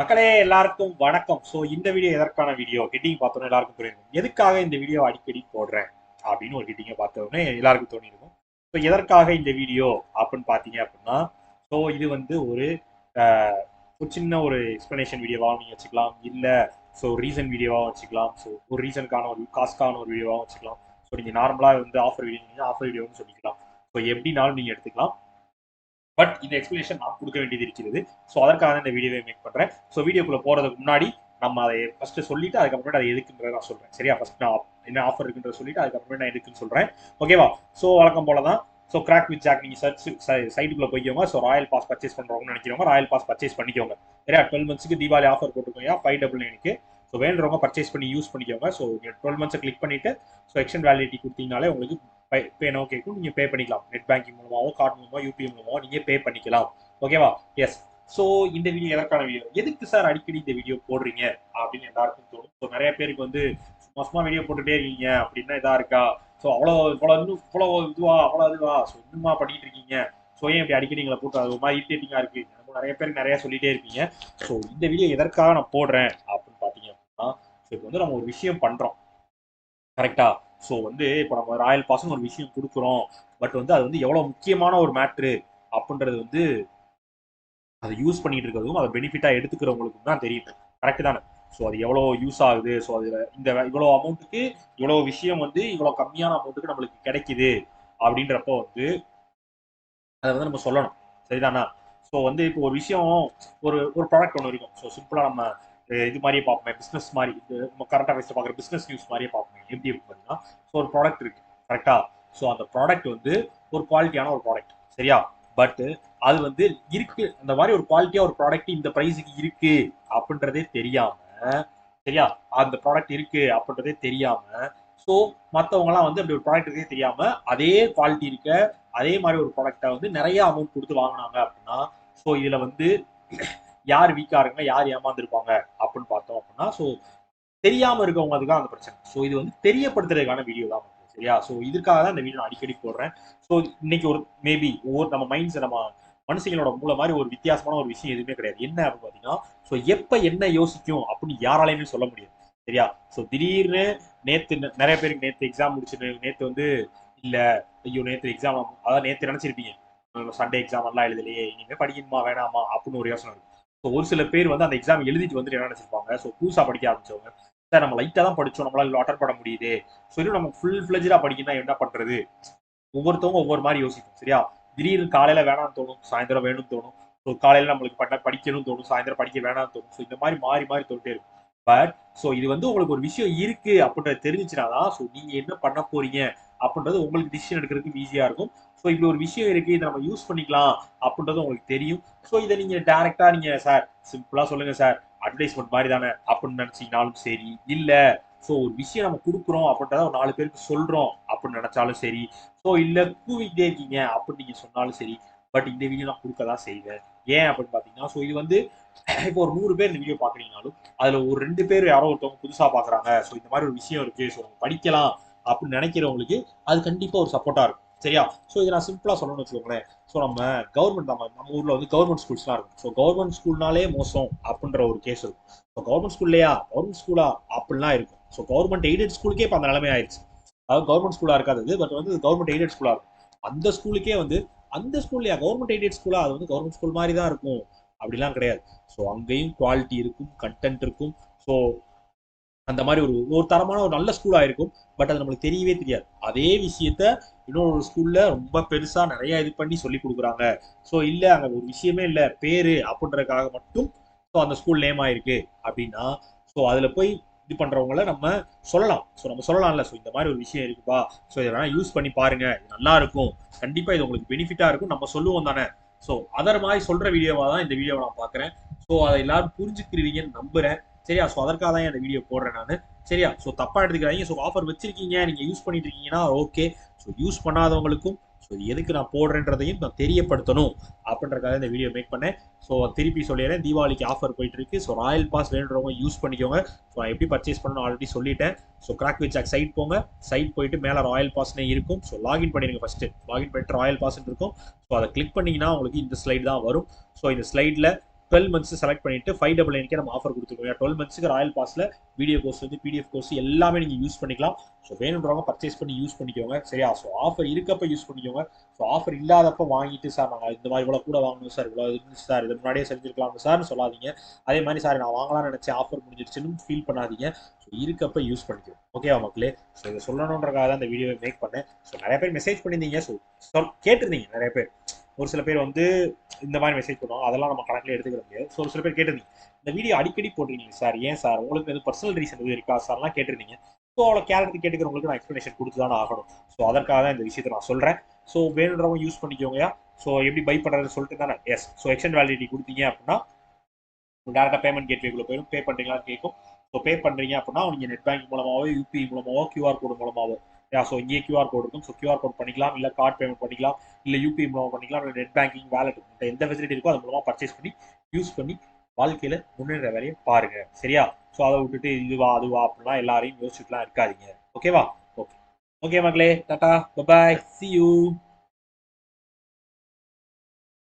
மக்களே எல்லாருக்கும் வணக்கம். ஸோ இந்த வீடியோ எதற்கான வீடியோ ஹெட்டிங் பார்த்தோன்னே எல்லாருக்கும் புரியும் எதுக்காக இந்த வீடியோ அடிக்கடி போடுறேன் அப்படின்னு ஒரு ஹெட்டிங்கை பார்த்தோன்னே எல்லாருக்கும் தோணிருக்கும். ஸோ எதற்காக இந்த வீடியோ அப்படின்னு பார்த்தீங்க அப்படின்னா, ஸோ இது வந்து ஒரு சின்ன ஒரு எக்ஸ்பிளனேஷன் வீடியோவாகவும் நீங்கள் வச்சுக்கலாம், இல்லை ஸோ ரீசன் வீடியோவாகவும் வச்சுக்கலாம், ஸோ ஒரு ரீசனுக்கான ஒரு காஸ்ட்கான ஒரு வீடியோவாகவும் வச்சுக்கலாம். ஸோ நீங்கள் நார்மலாக வந்து ஆஃபர் வீடியோ ஆஃபர் வீடியோன்னு சொல்லிக்கலாம். ஸோ எப்படினாலும் நீங்கள் எடுத்துக்கலாம். பட் இந்த எக்ஸ்பிளேஷன் நான் கொடுக்க வேண்டியது இருக்கிறது. ஸோ அதற்காக இந்த வீடியோவை மேக் பண்ணுறேன். ஸோ வீடியோக்குள்ள போகிறதுக்கு முன்னாடி நம்ம அதை ஃபர்ஸ்ட் சொல்லிட்டு அதுக்கப்புறமேட்டு அதை எதுக்குன்றத நான் சொல்கிறேன். சரியா? ஃபர்ஸ்ட் நான் என்ன ஆஃபர் இருக்குன்றத சொல்லிட்டு அதுக்கப்புறமே நான் எதுக்குன்னு சொல்கிறேன். ஓகேவா? ஸோ வழக்கம் போல தான். ஸோ கிராக் வித் ஜாக் நீங்கள் சைட்டுக்குள்ள போய்க்கோங்க. ஸோ ராயல் பாஸ் பர்ச்சேஸ் பண்ணுறவங்கன்னு நினைக்கிறவங்க ராயல் பாஸ் பர்ச்சேஸ் பண்ணிக்கோங்க. சரியா? 12 மந்த்ஸ்க்கு தீபாவளி ஆஃபர் போட்டுக்கோங்க 599க்கு. ஸோ வேணுறவங்க பர்ச்சேஸ் பண்ணி யூஸ் பண்ணிக்கோங்க. ஸோ 12 மந்த்ஸை கிளிக் பண்ணிட்டு ஸோ எக்ஸ்டெண்ட் வேலிடிட்டி கொடுத்தீங்கனாலே உங்களுக்கு பே நோ கேட்கும். நீங்கள் பே பண்ணிக்கலாம். நெட் பேங்கிங் மூலமாவோ கார்டு மூலமாக யூபிஐ மூலமாவோ நீங்கள் பே பண்ணிக்கலாம். ஓகேவா? எஸ். ஸோ இந்த வீடியோ எதற்கான வீடியோ, எதுக்கு சார் அடிக்கடி இந்த வீடியோ போடுறீங்க அப்படின்னு எல்லாருக்கும் தோணும். ஸோ நிறைய பேருக்கு வந்து சும்மா சும்மா வீடியோ போட்டுட்டே இருக்கீங்க அப்படின்னா இதா இருக்கா, ஸோ இவ்வளோ இதுவா அவ்வளோ இதுவா, ஸோ இன்னுமா பண்ணிட்டு இருக்கீங்க, ஸோ ஏன் இப்படி அடிக்கடி எங்களை போட்டு அது ஒரு மாதிரி இரிட்டேட்டிங்காக இருக்கு, நம்ம நிறைய பேர் நிறைய சொல்லிட்டே இருக்கீங்க. ஸோ இந்த வீடியோ எதற்காக நான் போடுறேன் அப்படின்னு பார்த்தீங்க அப்படின்னா, ஸோ இப்போ வந்து நம்ம ஒரு விஷயம் பண்ணுறோம். கரெக்டா? ஸோ வந்து இப்போ நம்ம ராயல் பாஸ்ன்னு ஒரு விஷயம் கொடுக்குறோம். பட் வந்து அது வந்து எவ்வளோ முக்கியமான ஒரு மேட்ரு அப்படின்றது வந்து அதை யூஸ் பண்ணிட்டு இருக்கிறதும் அதை பெனிஃபிட்டாக எடுத்துக்கிறவங்களுக்கும் தான் தெரியும். கரெக்ட் தானே? ஸோ அது எவ்வளோ யூஸ் ஆகுது, ஸோ அதில் இந்த இவ்வளோ அமௌண்ட்டுக்கு இவ்வளோ விஷயம் வந்து இவ்வளோ கம்மியான அமௌண்ட்டுக்கு நம்மளுக்கு கிடைக்குது அப்படின்றப்போ வந்து அதை வந்து நம்ம சொல்லணும். சரிதானா? ஸோ வந்து இப்போ ஒரு விஷயம், ஒரு ஒரு ப்ராடக்ட் ஒன்று இருக்கும். ஸோ சிம்பிளாக நம்ம இது மாதிரியே பார்ப்போமே, பிஸ்னஸ் மாதிரி, இது நம்ம கரண்ட் அஃபேர்ஸில் பார்க்குற பிஸ்னஸ் நியூஸ் மாதிரியே பார்ப்போமே. எப்படி இருக்கு பார்த்தீங்கன்னா, ஸோ ஒரு ப்ராடக்ட் இருக்கு. கரெக்டா? ஸோ அந்த ப்ராடக்ட் வந்து ஒரு குவாலிட்டியான ஒரு ப்ராடக்ட். சரியா? பட் அது வந்து இருக்கு, அந்த மாதிரி ஒரு குவாலிட்டியா ஒரு ப்ராடக்ட் இந்த ப்ரைஸுக்கு இருக்கு அப்படின்றதே தெரியாம, சரியா, அந்த ப்ராடக்ட் இருக்கு அப்படின்றதே தெரியாம, ஸோ மற்றவங்கலாம் வந்து அப்படி ஒரு ப்ராடக்ட் இருக்கே தெரியாம அதே குவாலிட்டி இருக்க அதே மாதிரி ஒரு ப்ராடக்டை வந்து நிறைய அமௌண்ட் கொடுத்து வாங்கினாங்க அப்படின்னா, ஸோ இதுல வந்து யார் வீக்கா இருக்காங்க, யார் ஏமாந்துருப்பாங்க அப்படின்னு பார்த்தோம் அப்படின்னா, ஸோ தெரியாம இருக்கவங்களுக்கு தான் அந்த பிரச்சனை. ஸோ இது வந்து தெரியப்படுத்துறதுக்கான வீடியோ தான். சரியா? ஸோ இதுக்காக தான் இந்த வீடியோ நான் அடிக்கடி போடுறேன். ஸோ இன்னைக்கு ஒரு மேபி ஒவ்வொரு நம்ம மைண்ட்ஸ், நம்ம மனுஷங்களோட மூளை மாதிரி ஒரு வித்தியாசமான ஒரு விஷயம் எதுவுமே கிடையாது. என்ன அப்படின்னு பார்த்தீங்கன்னா, ஸோ எப்போ என்ன யோசிக்கும் அப்படின்னு யாராலையுமே சொல்ல முடியாது. சரியா? ஸோ திடீர்னு நேற்று நிறைய பேருக்கு நேற்று எக்ஸாம் முடிச்சுட்டு நேற்று வந்து இல்ல, ஐயோ நேற்று எக்ஸாம், அதாவது நேற்று நினைச்சிருப்பீங்க சண்டே எக்ஸாம் எல்லாம் எழுதலையே, இனிமே படிக்கணுமா வேணாமா அப்படின்னு ஒரு யோசனை இருக்கும். ஸோ ஒரு சில பேர் வந்து அந்த எக்ஸாம் எழுதிட்டு வந்துட்டு என்ன நினைச்சிருப்பாங்க, ஸோ புதுசா படிக்க ஆரம்பிச்சவங்க, சார் நம்ம லைட்டா தான் படிச்சோம், நம்மளால அட்டன் பண்ண முடியுது, ஸோ இன்னும் நம்ம ஃபுல் ஃபிளஜா படிக்கணும் என்ன பண்றது, ஒவ்வொருத்தவங்க ஒவ்வொரு மாதிரி யோசிக்கும். சரியா? திடீர்னு காலையில வேணாம்னு தோணும், சாயந்தரம் வேணும்னு தோணும். ஸோ காலையில நம்மளுக்கு படிக்கணும்னு தோணும், சாயந்தரம் படிக்க வேணாம்னு தோணும். ஸோ இந்த மாதிரி மாறி மாறி தோட்டே இருக்கும். பட் ஸோ இது வந்து உங்களுக்கு ஒரு விஷயம் இருக்கு அப்படின்றது தெரிஞ்சுச்சுனா தான் ஸோ நீங்க என்ன பண்ண போறீங்க அப்படின்றது உங்களுக்கு டிசிஷன் எடுக்கிறதுக்கு ஈஸியா இருக்கும். ஸோ இப்படி ஒரு விஷயம் இருக்கு, இதை நம்ம யூஸ் பண்ணிக்கலாம் அப்படின்றது உங்களுக்கு தெரியும். ஸோ இதை நீங்க டைரக்டா நீங்க சார் சிம்பிளா சொல்லுங்க சார், அட்வர்டைஸ்மெண்ட் மாதிரி தானே அப்படின்னு நினைச்சீங்கனாலும் சரி, இல்ல ஸோ ஒரு விஷயம் நம்ம கொடுக்குறோம் அப்படின்றத ஒரு 4 பேருக்கு சொல்றோம் அப்படின்னு நினைச்சாலும் சரி, ஸோ இல்ல கூவிட்டே இருக்கீங்க அப்படின்னு நீங்க சொன்னாலும் சரி, பட் இந்த வீடியோ நான் கொடுக்க தான் செய்வேன். ஏன் அப்படின்னு பாத்தீங்கன்னா, ஸோ இது வந்து இப்போ ஒரு 100 பேர் இந்த வீடியோ பாக்குறீங்கனாலும் அதுல ஒரு 2 பேர் யாரோ ஒருத்தவங்க புதுசா பாக்குறாங்க, ஸோ இந்த மாதிரி ஒரு விஷயம் இருக்கு, ஸோ படிக்கலாம் அப்படின்னு நினைக்கிறவங்களுக்கு அது கண்டிப்பா ஒரு சப்போர்ட்டா இருக்கும். சரியா? ஸோ இதை நான் சிம்பிளா சொல்லணும்னு வச்சுக்கோங்களேன். ஸோ நம்ம கவர்மெண்ட், நம்ம ஊர்ல வந்து கவர்மெண்ட் ஸ்கூல்ஸ்லாம் இருக்கும். ஸோ கவர்மெண்ட் ஸ்கூல்னாலே மோசம் அப்படின்ற ஒரு கேஸ் இருக்கும். ஸோ கவர்மெண்ட் ஸ்கூல்லையா, கவர்மெண்ட் ஸ்கூலா அப்படிலாம் இருக்கும். ஸோ கவர்மெண்ட் எய்டட் ஸ்கூலுக்கே இப்போ அந்த நிலைமை ஆயிடுச்சு. அதாவது கவர்மெண்ட் ஸ்கூலா இருக்காது, பட் வந்து கவர்மெண்ட் எய்டட் ஸ்கூலா இருக்கும். அந்த ஸ்கூலுக்கே வந்து அந்த ஸ்கூல்லையா கவர்மெண்ட் எய்டட் ஸ்கூலா, அது வந்து கவர்மெண்ட் ஸ்கூல் மாதிரி தான் இருக்கும் அப்படிலாம் கிடையாது. ஸோ அங்கேயும் குவாலிட்டி இருக்கும், கண்டென்ட் இருக்கும். ஸோ அந்த மாதிரி ஒரு ஒரு தரமான ஒரு நல்ல ஸ்கூலா இருக்கும். பட் அது நம்மளுக்கு தெரியவே தெரியாது. அதே விஷயத்த இன்னொரு ஸ்கூல்ல ரொம்ப பெருசா நிறைய இது பண்ணி சொல்லி கொடுக்குறாங்க. ஸோ இல்ல அங்க ஒரு விஷயமே இல்ல, பேரு அப்படின்றதுக்காக மட்டும் ஸோ அந்த ஸ்கூல் நேம் ஆயிருக்கு அப்படின்னா, ஸோ அதுல போய் இது பண்றவங்கள நம்ம சொல்லலாம். ஸோ நம்ம சொல்லலாம்ல, ஸோ இந்த மாதிரி ஒரு விஷயம் இருக்குப்பா, ஸோ இதை வேணா யூஸ் பண்ணி பாருங்க, இது நல்லா இருக்கும், கண்டிப்பா இது உங்களுக்கு பெனிஃபிட்டா இருக்கும் நம்ம சொல்லுவோம் தானே. ஸோ அதர் மாதிரி சொல்ற வீடியோவா தான் இந்த வீடியோவை நான் பாக்குறேன். ஸோ அதை எல்லாரும் புரிஞ்சுக்கிருவீங்கன்னு நம்புறேன். சரியா? ஸோ அதற்காக தான் இந்த வீடியோ போடுறேன் நான். சரியா? ஸோ தப்பா எடுத்துக்கிறாங்க. ஸோ ஆஃபர் வச்சிருக்கீங்க, நீங்க யூஸ் பண்ணிட்டு இருக்கீங்கன்னா ஓகே. ஸோ யூஸ் பண்ணாதவங்களுக்கும் ஸோ எதுக்கு நான் போடுறேன்றதையும் நான் தெரியப்படுத்தணும் அப்படின்றக்காக இந்த வீடியோ மேக் பண்ணேன். ஸோ திருப்பி சொல்லிடுறேன், தீபாவளிக்கு ஆஃபர் போயிட்டு இருக்கு. ஸோ ராயல் பாஸ் வேணுன்றவங்க யூஸ் பண்ணிக்கோங்க. ஸோ நான் எப்படி பர்ச்சேஸ் பண்ணணும் ஆல்ரெடி சொல்லிட்டேன். So crack with jack site போங்க, சைட் போயிட்டு மேலே ராயல் பாஸ்னே இருக்கும். ஸோ லாகின் பண்ணிடுங்க. ஃபர்ஸ்ட் லாகின் பண்ணிட்டு ராயல் பாஸ் இருக்கும். ஸோ அதை கிளிக் பண்ணீங்கன்னா உங்களுக்கு இந்த ஸ்லைட் தான் வரும். ஸோ இந்த ஸ்லைட்ல 12 மந்த்ஸ் செலக்ட் பண்ணிட்டு 599 நம்ம ஆஃபர் கொடுத்துருக்கோம். 12 மந்த்ஸ்க்கு ராயல் பாஸ்ல வீடியோ கோர்ஸ் வந்து பிடிஎஃப் கோர்ஸ் எல்லாமே நீங்க யூஸ் பண்ணிக்கலாம். ஸோ வேணுன்றவங்க பர்ச்சேஸ் பண்ணி யூஸ் பண்ணிக்கோங்க. சரியா? ஸோ ஆஃபர் இருக்கப்ப யூஸ் பண்ணிக்கோங்க. ஸோ ஆஃபர் இல்லாதப்ப வாங்கிட்டு சார் நாங்கள் இந்த மாதிரி இவ்வளோ கூட வாங்கணும் சார், இவ்வளோ இருந்துச்சு சார், இது முன்னாடியே செஞ்சிருக்கலாம் சார்னு சொல்லாதீங்க. அதே மாதிரி சார் நான் வாங்கலாம்னு நினைச்சேன் ஆஃபர் முடிஞ்சிருச்சுன்னு ஃபீல் பண்ணாதீங்க. ஸோ இருக்கப்ப யூஸ் பண்ணிக்கோ. ஓகேவா மக்களே? ஸோ இதை சொல்லணுன்றக்காக தான் இந்த வீடியோவை மேக் பண்ணேன். ஸோ நிறைய பேர் மெசேஜ் பண்ணியிருந்தீங்க. ஸோ கேட்டிருந்தீங்க நிறைய பேர். ஒரு சில பேர் வந்து இந்த மாதிரி மெசேஜ் பண்ணுவாங்க, அதெல்லாம் நம்ம கணக்கில் எடுத்துக்கிற முடியாது. ஸோ ஒரு சில பேர் கேட்டிருந்தீங்க இந்த வீடியோ அடிக்கடி போட்டிருக்கீங்க சார், ஏன் சார் உங்களுக்கு எது பர்சனல் ரீசன் எதுவும் இருக்கா சார்லாம் கேட்டிருந்தீங்க. ஸோ அவ்வளோ கேரக்டர் கேட்டுக்கிறவங்களுக்கு நான் எக்ஸ்ப்ளனேஷன் கொடுத்து தானே ஆகணும். ஸோ அதற்காக தான் இந்த விஷயத்தை நான் சொல்கிறேன். ஸோ வேணுன்றவங்க யூஸ் பண்ணிக்கோங்க. ஸோ எப்படி பை பண்ணுறதுன்னு சொல்லிட்டு தானே. எஸ். ஸோ எக்ஸ்டெண்ட் வேலிடிட்டி கொடுத்தீங்க அப்படின்னா டேரெக்டாக பேமெண்ட் கேட்வேக்குள்ள போயிடும். பே பண்ணுறீங்களான்னு கேட்கும். ஸோ பே பண்ணுறீங்க அப்படின்னா நீங்கள் நெட் பேங்கிங் மூலமாகவோ யூபிஐ மூலமாகவோ கியூஆர் கோடு மூலமாகவோ, ஸோ இங்கேயே கியூஆர் கோடு இருக்கும். ஸோ கியூஆர் கோட் பண்ணிக்கலாம், இல்லை கார்டு பேமெண்ட் பண்ணிக்கலாம், இல்லை யூபிஐ மூலமாக பண்ணிக்கலாம், இல்லை நெட் பேங்கிங் வேலெட் எந்த ஃபெசிலிட்டி இருக்கோ அது மூலமாக பர்ச்சேஸ் பண்ணி யூஸ் பண்ணி வாழ்க்கையில் முன்னேற வேலையை பாருங்க. சரியா? ஸோ அதை விட்டுட்டு இதுவா அதுவா அப்படிலாம் எல்லாரையும் யோசிச்சுட்டுலாம் இருக்காதீங்க. ஓகேவா? ஓகே ஓகே மக்களே, டாடா, பை, சி யூ.